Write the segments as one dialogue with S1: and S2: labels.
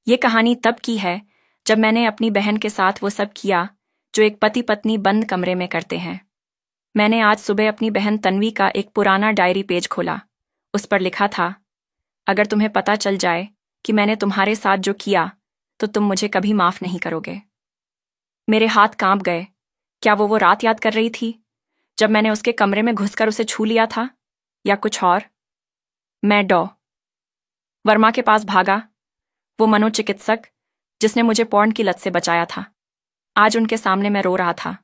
S1: ये कहानी तब की है जब मैंने अपनी बहन के साथ वो सब किया जो एक पति पत्नी बंद कमरे में करते हैं। मैंने आज सुबह अपनी बहन तन्वी का एक पुराना डायरी पेज खोला। उस पर लिखा था, अगर तुम्हें पता चल जाए कि मैंने तुम्हारे साथ जो किया तो तुम मुझे कभी माफ नहीं करोगे। मेरे हाथ कांप गए। क्या वो रात याद कर रही थी जब मैंने उसके कमरे में घुसकर उसे छू लिया था, या कुछ और? मैं डॉ वर्मा के पास भागा, वो मनोचिकित्सक जिसने मुझे पॉर्न की लत से बचाया था। आज उनके सामने मैं रो रहा था।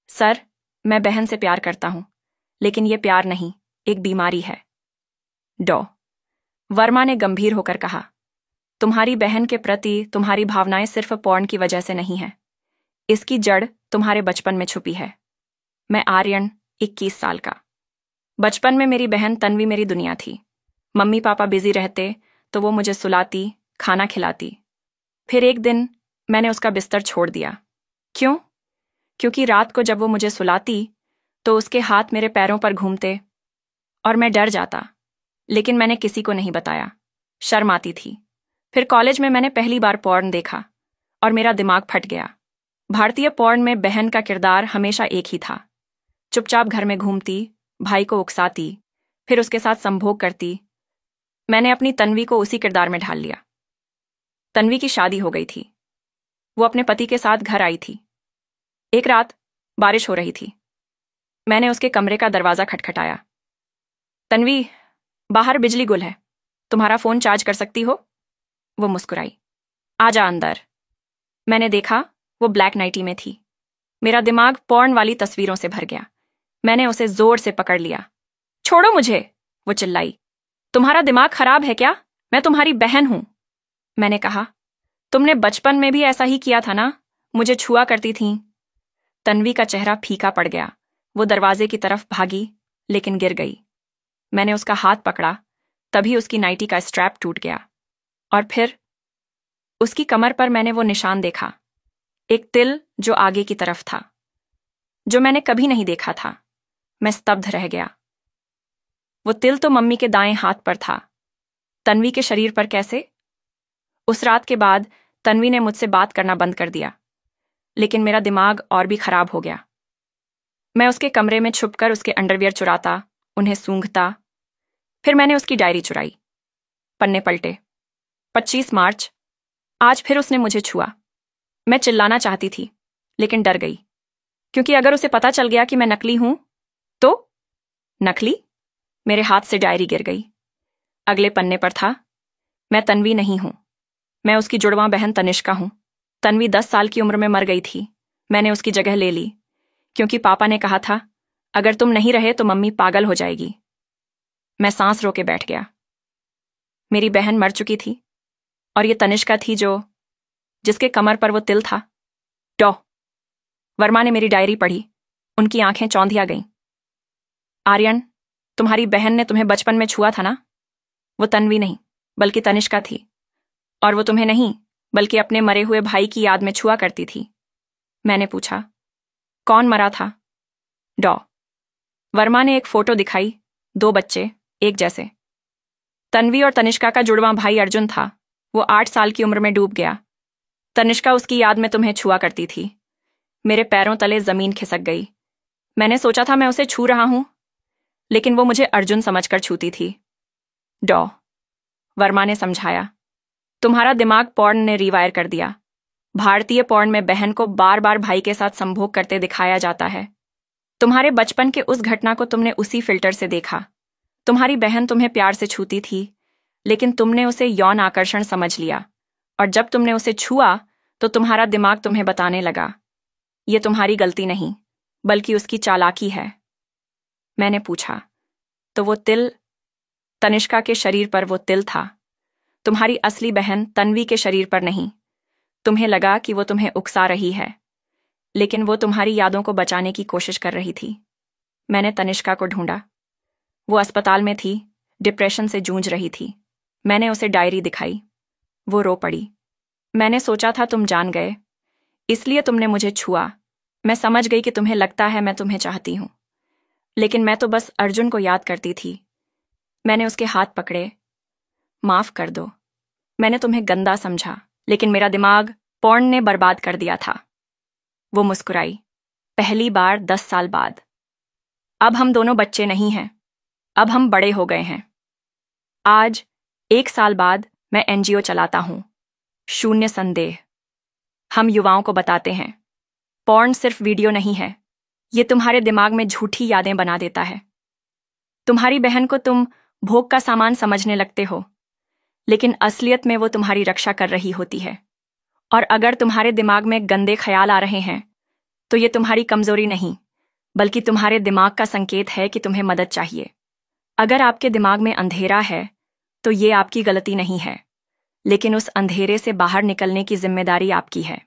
S1: सर, मैं बहन से प्यार करता हूं, लेकिन ये प्यार नहीं, एक बीमारी है। डॉ वर्मा ने गंभीर होकर कहा, तुम्हारी बहन के प्रति तुम्हारी भावनाएं सिर्फ पॉर्न की वजह से नहीं है। इसकी जड़ तुम्हारे बचपन में छुपी है। मैं आर्यन, 21 साल का। बचपन में मेरी बहन तन्वी मेरी दुनिया थी। मम्मी पापा बिजी रहते तो वो मुझे सुलाती, खाना खिलाती। फिर एक दिन मैंने उसका बिस्तर छोड़ दिया। क्यों? क्योंकि रात को जब वो मुझे सुलाती तो उसके हाथ मेरे पैरों पर घूमते और मैं डर जाता, लेकिन मैंने किसी को नहीं बताया। शर्म आती थी। फिर कॉलेज में मैंने पहली बार पॉर्न देखा और मेरा दिमाग फट गया। भारतीय पॉर्न में बहन का किरदार हमेशा एक ही था। चुपचाप घर में घूमती, भाई को उकसाती, फिर उसके साथ संभोग करती। मैंने अपनी तन्वी को उसी किरदार में ढाल लिया। तन्वी की शादी हो गई थी। वो अपने पति के साथ घर आई थी। एक रात बारिश हो रही थी। मैंने उसके कमरे का दरवाजा खटखटाया। तन्वी, बाहर बिजली गुल है, तुम्हारा फोन चार्ज कर सकती हो? वो मुस्कुराई। आजा अंदर। मैंने देखा वो ब्लैक नाइटी में थी। मेरा दिमाग पॉर्न वाली तस्वीरों से भर गया। मैंने उसे जोर से पकड़ लिया। छोड़ो मुझे, वो चिल्लाई। तुम्हारा दिमाग खराब है क्या? मैं तुम्हारी बहन हूं। मैंने कहा, तुमने बचपन में भी ऐसा ही किया था ना, मुझे छुआ करती थीं। तन्वी का चेहरा फीका पड़ गया। वो दरवाजे की तरफ भागी, लेकिन गिर गई। मैंने उसका हाथ पकड़ा, तभी उसकी नाइटी का स्ट्रैप टूट गया। और फिर उसकी कमर पर मैंने वो निशान देखा, एक तिल जो आगे की तरफ था, जो मैंने कभी नहीं देखा था। मैं स्तब्ध रह गया। वो तिल तो मम्मी के दाएं हाथ पर था, तन्वी के शरीर पर कैसे? उस रात के बाद तन्वी ने मुझसे बात करना बंद कर दिया, लेकिन मेरा दिमाग और भी खराब हो गया। मैं उसके कमरे में छुपकर उसके अंडरवियर चुराता, उन्हें सूंघता। फिर मैंने उसकी डायरी चुराई। पन्ने पलटे। 25 मार्च। आज फिर उसने मुझे छुआ। मैं चिल्लाना चाहती थी, लेकिन डर गई, क्योंकि अगर उसे पता चल गया कि मैं नकली हूं तो? नकली? मेरे हाथ से डायरी गिर गई। अगले पन्ने पर था, मैं तन्वी नहीं हूं, मैं उसकी जुड़वां बहन तनिष्का हूं। तन्वी 10 साल की उम्र में मर गई थी। मैंने उसकी जगह ले ली, क्योंकि पापा ने कहा था, अगर तुम नहीं रहे तो मम्मी पागल हो जाएगी। मैं सांस रोके बैठ गया। मेरी बहन मर चुकी थी, और ये तनिष्का थी जिसके कमर पर वो तिल था। डॉ वर्मा ने मेरी डायरी पढ़ी। उनकी आंखें चौंधिया गईं। आर्यन, तुम्हारी बहन ने तुम्हें बचपन में छुआ था ना? वो तन्वी नहीं, बल्कि तनिष्का थी। और वो तुम्हें नहीं, बल्कि अपने मरे हुए भाई की याद में छुआ करती थी। मैंने पूछा, कौन मरा था? डॉ वर्मा ने एक फोटो दिखाई, 2 बच्चे, एक जैसे। तन्वी और तनिष्का का जुड़वां भाई अर्जुन था। वो 8 साल की उम्र में डूब गया। तनिष्का उसकी याद में तुम्हें छुआ करती थी। मेरे पैरों तले जमीन खिसक गई। मैंने सोचा था मैं उसे छू रहा हूं, लेकिन वो मुझे अर्जुन समझकर छूती थी। डॉ वर्मा ने समझाया, तुम्हारा दिमाग पॉर्न ने रिवायर कर दिया। भारतीय पॉर्न में बहन को बार बार भाई के साथ संभोग करते दिखाया जाता है। तुम्हारे बचपन के उस घटना को तुमने उसी फिल्टर से देखा। तुम्हारी बहन तुम्हें प्यार से छूती थी, लेकिन तुमने उसे यौन आकर्षण समझ लिया, और जब तुमने उसे छुआ तो तुम्हारा दिमाग तुम्हें बताने लगा, ये तुम्हारी गलती नहीं, बल्कि उसकी चालाकी है। मैंने पूछा, तो वो तिल? तनिष्का के शरीर पर वो तिल था, तुम्हारी असली बहन तन्वी के शरीर पर नहीं। तुम्हें लगा कि वो तुम्हें उकसा रही है, लेकिन वो तुम्हारी यादों को बचाने की कोशिश कर रही थी। मैंने तनिष्का को ढूंढा। वो अस्पताल में थी, डिप्रेशन से जूझ रही थी। मैंने उसे डायरी दिखाई। वो रो पड़ी। मैंने सोचा था तुम जान गए, इसलिए तुमने मुझे छुआ। मैं समझ गई कि तुम्हें लगता है मैं तुम्हें चाहती हूं, लेकिन मैं तो बस अर्जुन को याद करती थी। मैंने उसके हाथ पकड़े। माफ कर दो, मैंने तुम्हें गंदा समझा, लेकिन मेरा दिमाग पॉर्न ने बर्बाद कर दिया था। वो मुस्कुराई। पहली बार 10 साल बाद। अब हम दोनों बच्चे नहीं हैं, अब हम बड़े हो गए हैं। आज 1 साल बाद मैं एनजीओ चलाता हूं, शून्य संदेह। हम युवाओं को बताते हैं, पॉर्न सिर्फ वीडियो नहीं है, ये तुम्हारे दिमाग में झूठी यादें बना देता है। तुम्हारी बहन को तुम भोग का सामान समझने लगते हो, लेकिन असलियत में वो तुम्हारी रक्षा कर रही होती है। और अगर तुम्हारे दिमाग में गंदे ख्याल आ रहे हैं, तो ये तुम्हारी कमजोरी नहीं, बल्कि तुम्हारे दिमाग का संकेत है कि तुम्हें मदद चाहिए। अगर आपके दिमाग में अंधेरा है, तो ये आपकी गलती नहीं है, लेकिन उस अंधेरे से बाहर निकलने की जिम्मेदारी आपकी है।